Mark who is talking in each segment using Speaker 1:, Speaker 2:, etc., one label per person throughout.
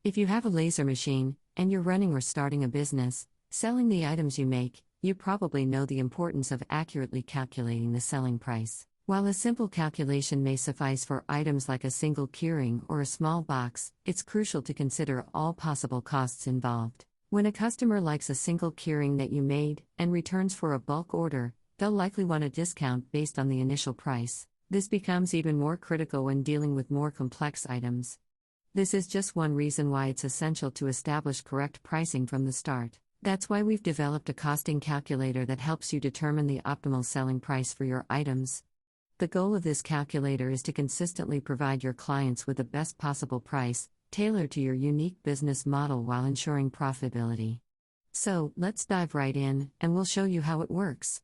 Speaker 1: If you have a laser machine, and you're running or starting a business, selling the items you make, you probably know the importance of accurately calculating the selling price. While a simple calculation may suffice for items like a single keyring or a small box, it's crucial to consider all possible costs involved. When a customer likes a single keyring that you made and returns for a bulk order, they'll likely want a discount based on the initial price. This becomes even more critical when dealing with more complex items. This is just one reason why it's essential to establish correct pricing from the start. That's why we've developed a costing calculator that helps you determine the optimal selling price for your items. The goal of this calculator is to consistently provide your clients with the best possible price, tailored to your unique business model while ensuring profitability. So, let's dive right in, and we'll show you how it works.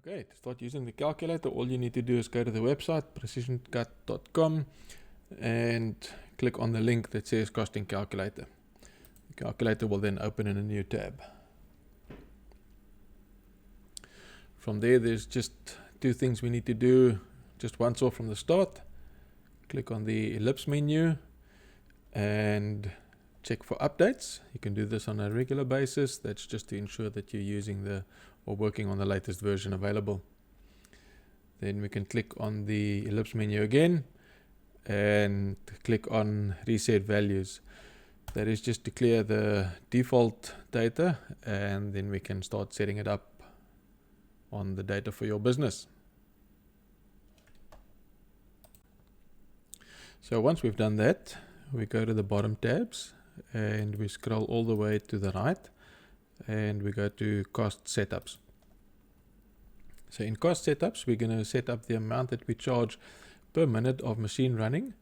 Speaker 2: Okay, to start using the calculator, all you need to do is go to the website, precisioncut.com, and click on the link that says Costing Calculator. The calculator will then open in a new tab. From there, there's just two things we need to do just once off from the start. Click on the ellipse menu and check for updates. You can do this on a regular basis. That's just to ensure that you're using or working on the latest version available. Then we can click on the ellipse menu again and click on reset values. That is just to clear the default data, and then we can start setting it up on the data for your business. So once we've done that, we go to the bottom tabs and we scroll all the way to the right and we go to cost setups. So in cost setups, we're going to set up the amount that we charge per minute of machine running.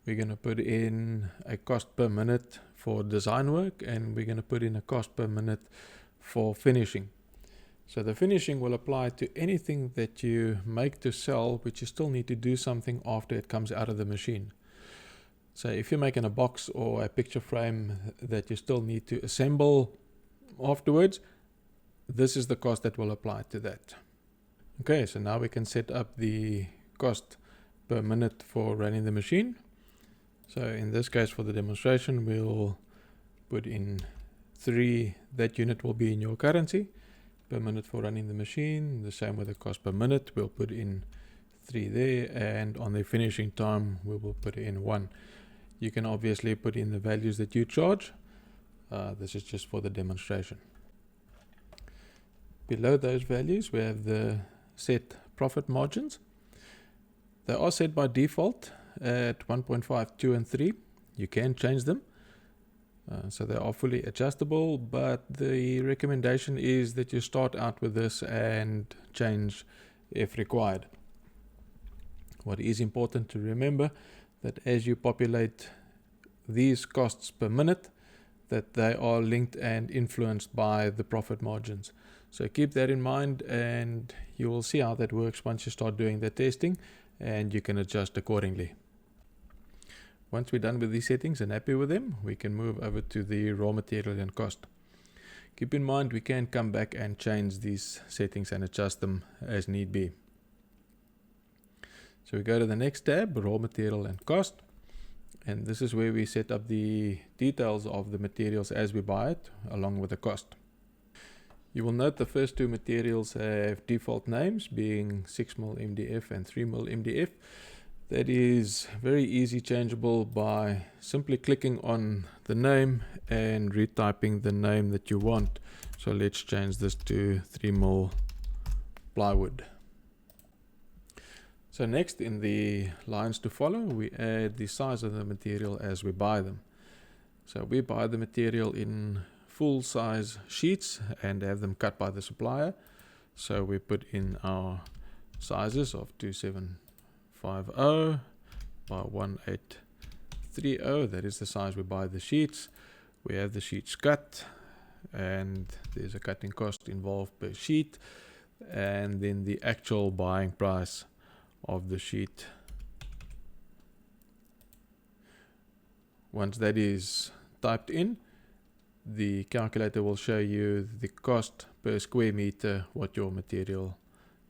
Speaker 2: We're going to put in a cost per minute for design work, and we're going to put in a cost per minute for finishing. So the finishing will apply to anything that you make to sell, which you still need to do something after it comes out of the machine. So if you're making a box or a picture frame that you still need to assemble afterwards, this is the cost that will apply to that. Okay, so now we can set up the cost per minute for running the machine. So in this case, for the demonstration, we'll put in 3, that unit will be in your currency per minute for running the machine. The same with the cost per minute, we'll put in 3 there, and on the finishing time, we will put in 1. You can obviously put in the values that you charge. This is just for the demonstration. Below those values, we have the set profit margins. They are set by default at 1.5, 2, and 3. You can change them. So they are fully adjustable, but the recommendation is that you start out with this and change if required. What is important to remember, that as you populate these costs per minute, that they are linked and influenced by the profit margins. So keep that in mind, and you will see how that works once you start doing the testing, and you can adjust accordingly. Once we're done with these settings and happy with them, we can move over to the raw material and cost. Keep in mind, we can come back and change these settings and adjust them as need be. So we go to the next tab, raw material and cost. And this is where we set up the details of the materials as we buy it, along with the cost. You will note the first two materials have default names, being 6mm MDF and 3mm MDF. That is very easy changeable by simply clicking on the name and retyping the name that you want. So let's change this to 3mm plywood. So next, in the lines to follow, we add the size of the material as we buy them. So we buy the material in full size sheets and have them cut by the supplier. So we put in our sizes of 2750 by 1830. That is the size we buy the sheets. We have the sheets cut, and there's a cutting cost involved per sheet, and then the actual buying price of the sheet. Once that is typed in, the calculator will show you the cost per square meter, what your material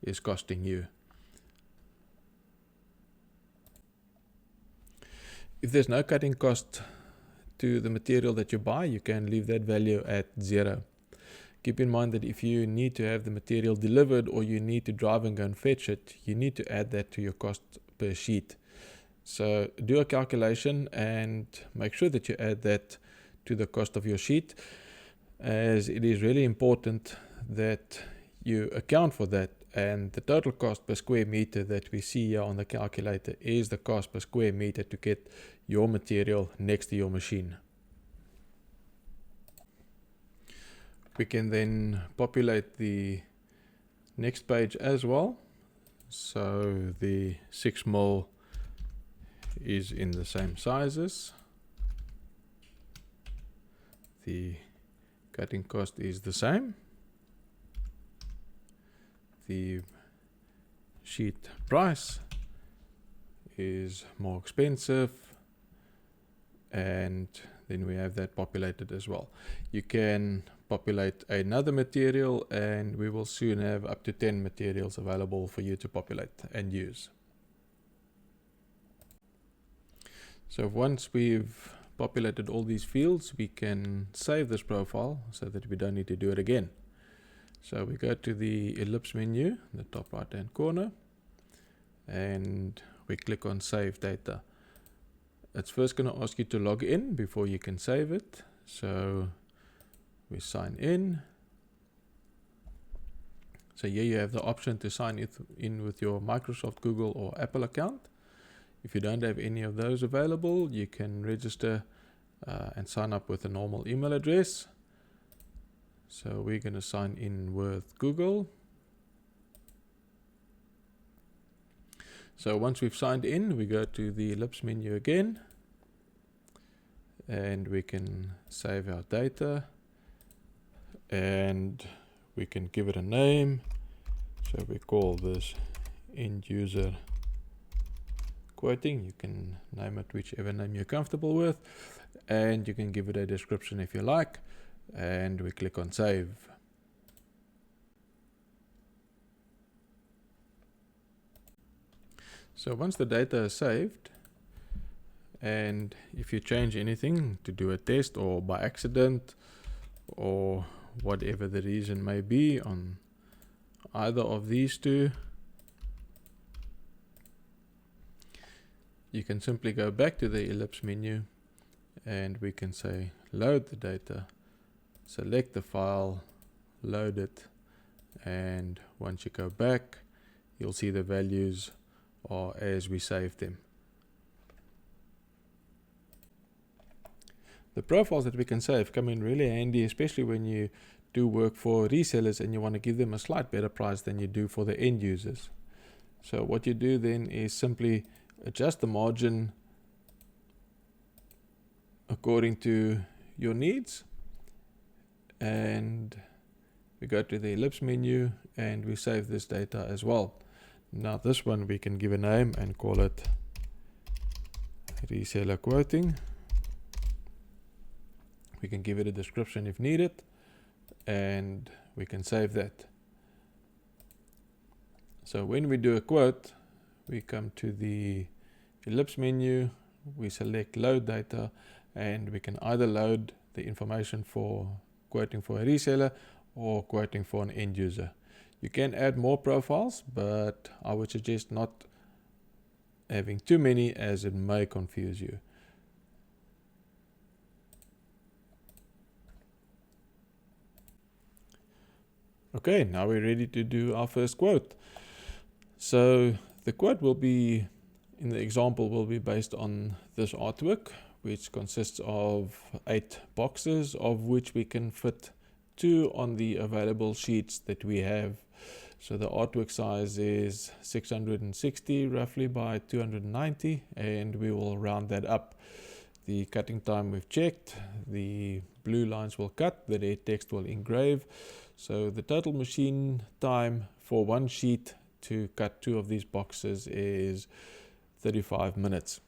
Speaker 2: is costing you. If there's no cutting cost to the material that you buy, you can leave that value at 0. Keep in mind that if you need to have the material delivered or you need to drive and go and fetch it, you need to add that to your cost per sheet. So do a calculation and make sure that you add that to the cost of your sheet, as it is really important that you account for that. And the total cost per square meter that we see here on the calculator is the cost per square meter to get your material next to your machine. We can then populate the next page as well. So the 6mm is in the same sizes. The cutting cost is the same. The sheet price is more expensive, and then we have that populated as well. You can populate another material, and we will soon have up to 10 materials available for you to populate and use. So once we've populated all these fields, we can save this profile so that we don't need to do it again. So we go to the ellipse menu in the top right hand corner, and we click on Save Data. It's first going to ask you to log in before you can save it. So we sign in. So here you have the option to sign in with your Microsoft, Google or Apple account. If you don't have any of those available, you can register and sign up with a normal email address. So we're going to sign in with Google. So once we've signed in, we go to the ellipse menu again, and we can save our data, and we can give it a name. So we call this end user quoting. You can name it whichever name you're comfortable with, and you can give it a description if you like, and we click on save. So once the data is saved, and if you change anything to do a test or by accident or whatever the reason may be on either of these two, you can simply go back to the ellipse menu, and we can say load the data, select the file, load it, and once you go back, you'll see the values are as we saved them. The profiles that we can save come in really handy, especially when you do work for resellers and you want to give them a slight better price than you do for the end users. So what you do then is simply adjust the margin according to your needs, and we go to the ellipse menu and we save this data as well. Now this one we can give a name and call it reseller quoting. We can give it a description if needed, and we can save that. So when we do a quote, we come to the ellipse menu, we select load data, and we can either load the information for quoting for a reseller or quoting for an end user. You can add more profiles, but I would suggest not having too many, as it may confuse you. Okay, now we're ready to do our first quote. So the quote will be, in the example, will be based on this artwork, which consists of 8 boxes, of which we can fit 2 on the available sheets that we have. So the artwork size is 660 roughly by 290, and we will round that up. The cutting time we've checked, the blue lines will cut, the red text will engrave. So the total machine time for one sheet to cut 2 of these boxes is 35 minutes.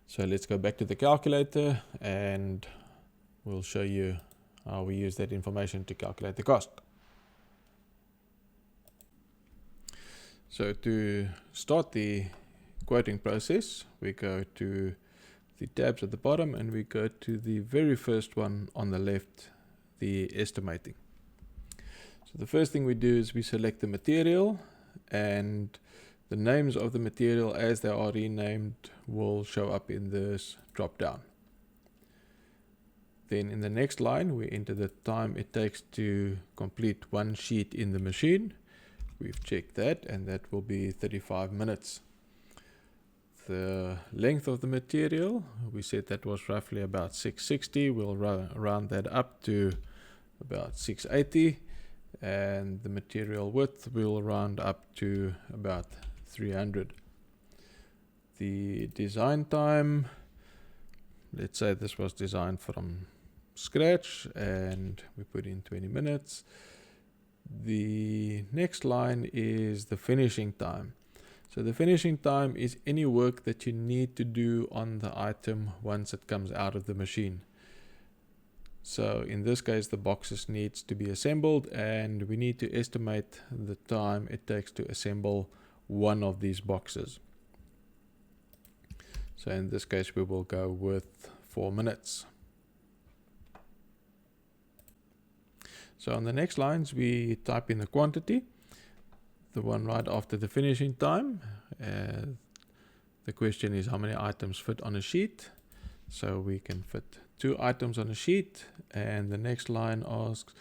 Speaker 2: So let's go back to the calculator and we'll show you how we use that information to calculate the cost. So to start the quoting process, we go to the tabs at the bottom and we go to the very first one on the left, the estimating. So the first thing we do is we select the material, and the names of the material as they are renamed will show up in this drop down. Then in the next line we enter the time it takes to complete one sheet in the machine. We've checked that, and that will be 35 minutes. The length of the material, we said that was roughly about 660. We'll round that up to about 680, and the material width will round up to about 300. The design time, let's say this was designed from scratch and we put in 20 minutes. The next line is the finishing time. So the finishing time is any work that you need to do on the item once it comes out of the machine. So in this case the boxes needs to be assembled, and we need to estimate the time it takes to assemble one of these boxes. So in this case we will go with 4 minutes. So on the next lines we type in the quantity, the one right after the finishing time. The question is how many items fit on a sheet. So we can fit 2 items on a sheet, and the next line asks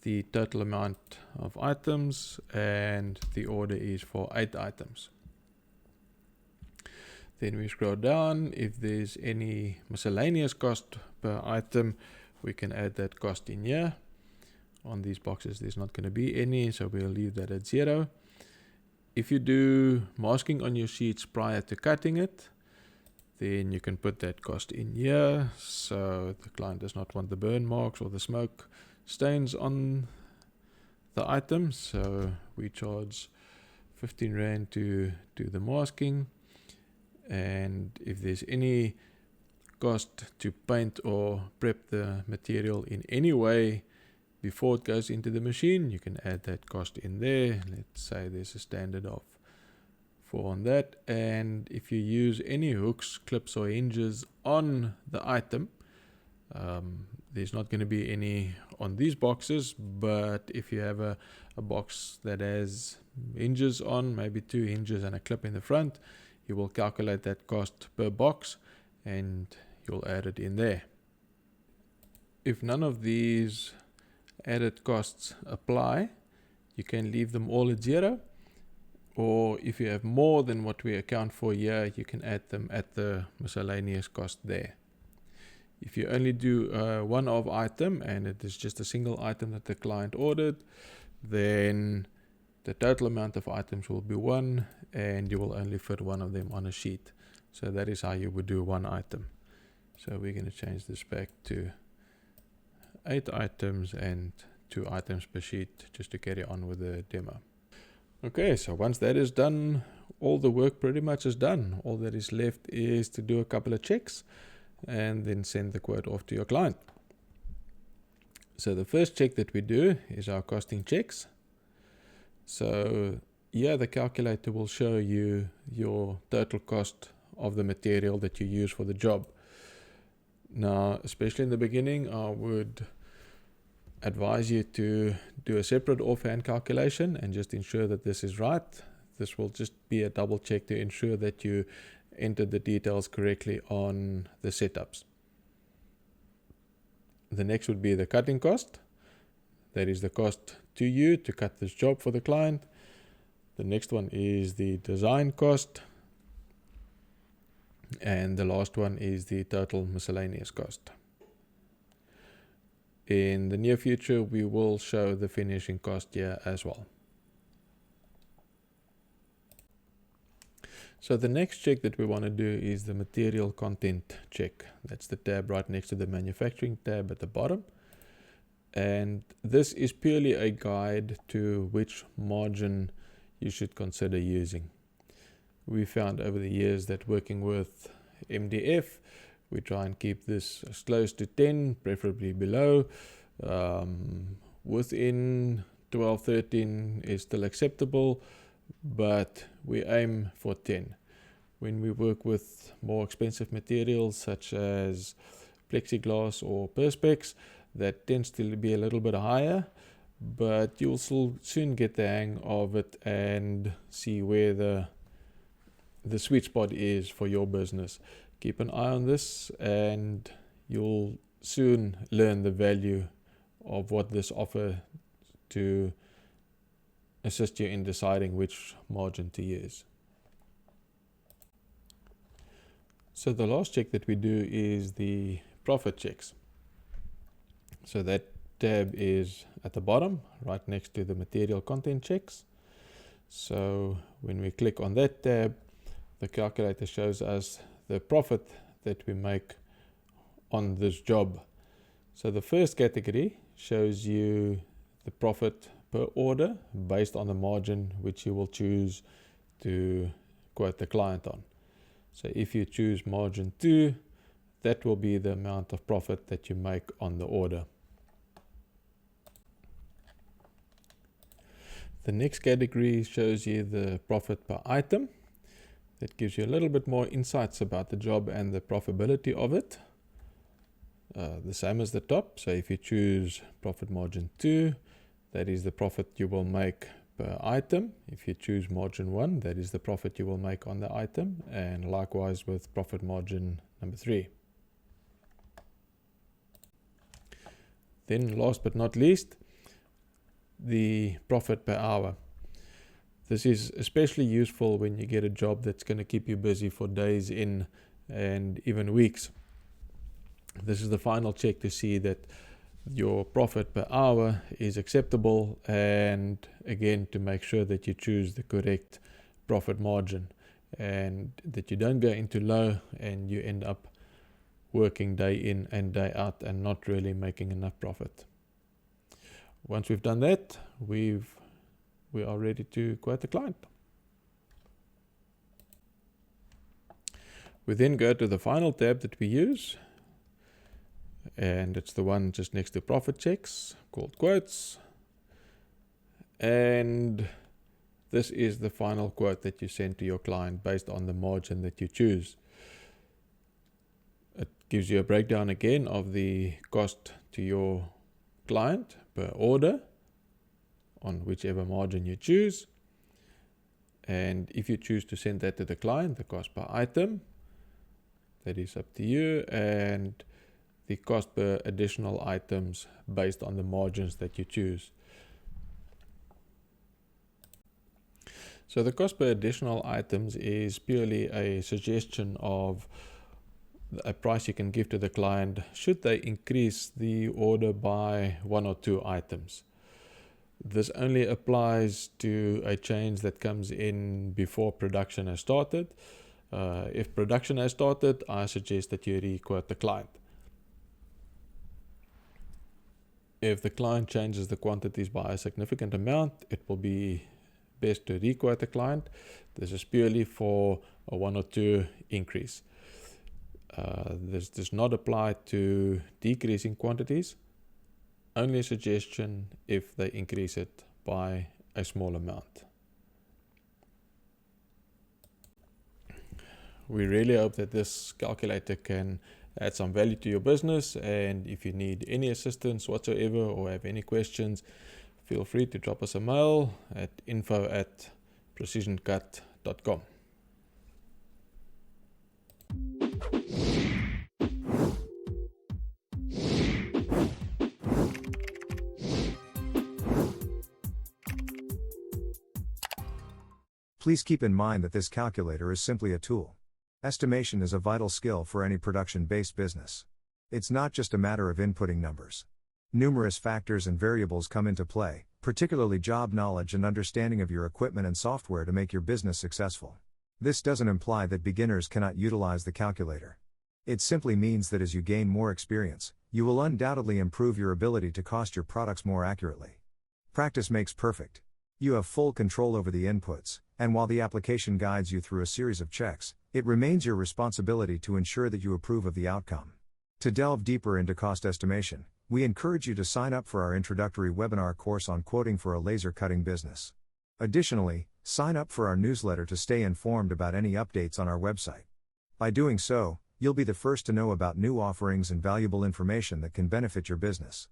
Speaker 2: the total amount of items, and the order is for 8 items. Then we scroll down. If there's any miscellaneous cost per item, we can add that cost in here. On these boxes there's not going to be any, so we'll leave that at 0. If you do masking on your sheets prior to cutting it, then you can put that cost in here. So the client does not want the burn marks or the smoke stains on the item, so we charge 15 Rand to do the masking. And if there's any cost to paint or prep the material in any way before it goes into the machine, you can add that cost in there. Let's say there's a standard of 4 on that. And if you use any hooks, clips or hinges on the item, there's not going to be any on these boxes, but if you have a box that has hinges on, maybe 2 hinges and a clip in the front, you will calculate that cost per box and you'll add it in there. If none of these added costs apply, you can leave them all at 0, or if you have more than what we account for here, you can add them at the miscellaneous cost there. If you only do a one-off item and it is just a single item that the client ordered, then the total amount of items will be 1 and you will only fit one of them on a sheet. So that is how you would do one item. So we're going to change this back to 8 items and 2 items per sheet, just to carry on with the demo. Okay, so once that is done, all the work pretty much is done. All that is left is to do a couple of checks and then send the quote off to your client. So the first check that we do is our costing checks. So here the calculator will show you your total cost of the material that you use for the job. Now, especially in the beginning, I would advise you to do a separate offhand calculation and just ensure that this is right. This will just be a double check to ensure that you entered the details correctly on the setups. The next would be the cutting cost. That is the cost to you to cut this job for the client. The next one is the design cost. And the last one is the total miscellaneous cost. In the near future, we will show the finishing cost here as well. So the next check that we want to do is the material content check. That's the tab right next to the manufacturing tab at the bottom. And this is purely a guide to which margin you should consider using. We found over the years that working with MDF, We try and keep this as close to 10, preferably below. Within 12, 13 is still acceptable, but we aim for 10. When we work with more expensive materials such as plexiglass or perspex, that tends to be a little bit higher, but you'll still soon get the hang of it and see where the sweet spot is for your business. Keep an eye on this and you'll soon learn the value of what this offers to assist you in deciding which margin to use. So the last check that we do is the profit checks. So that tab is at the bottom, right next to the material content checks. So when we click on that tab, the calculator shows us the profit that we make on this job. So the first category shows you the profit per order based on the margin which you will choose to quote the client on. So if you choose margin 2, that will be the amount of profit that you make on the order. The next category shows you the profit per item. That gives you a little bit more insights about the job and the profitability of it. The same as the top. So if you choose profit margin 2, that is the profit you will make per item. If you choose margin 1, that is the profit you will make on the item, and likewise with profit margin number 3. Then last but not least, the profit per hour. This is especially useful when you get a job that's going to keep you busy for days in and even weeks. This is the final check to see that your profit per hour is acceptable, and again to make sure that you choose the correct profit margin and that you don't go into low and you end up working day in and day out and not really making enough profit. Once we've done that, we are ready to quote the client. We then go to the final tab that we use, and it's the one just next to profit checks called quotes. And this is the final quote that you send to your client based on the margin that you choose. It gives you a breakdown again of the cost to your client per order on whichever margin you choose. And if you choose to send that to the client, the cost per item, that is up to you, and the cost per additional items based on the margins that you choose. So the cost per additional items is purely a suggestion of a price you can give to the client should they increase the order by 1 or 2 items. This only applies to a change that comes in before production has started. If production has started, I suggest that you re-quote the client. If the client changes the quantities by a significant amount, it will be best to re-quote the client. This is purely for a 1 or 2 increase. This does not apply to decreasing quantities. Only a suggestion if they increase it by a small amount. We really hope that this calculator can add some value to your business, and if you need any assistance whatsoever or have any questions, feel free to drop us a mail at info@precisioncut.com.
Speaker 3: Please keep in mind that this calculator is simply a tool. Estimation is a vital skill for any production-based business. It's not just a matter of inputting numbers. Numerous factors and variables come into play, particularly job knowledge and understanding of your equipment and software to make your business successful. This doesn't imply that beginners cannot utilize the calculator. It simply means that as you gain more experience, you will undoubtedly improve your ability to cost your products more accurately. Practice makes perfect. You have full control over the inputs, and while the application guides you through a series of checks, It remains your responsibility to ensure that you approve of the outcome. To delve deeper into cost estimation, we encourage you to sign up for our introductory webinar course on quoting for a laser cutting business. Additionally, sign up for our newsletter to stay informed about any updates on our website. By doing so, you'll be the first to know about new offerings and valuable information that can benefit your business.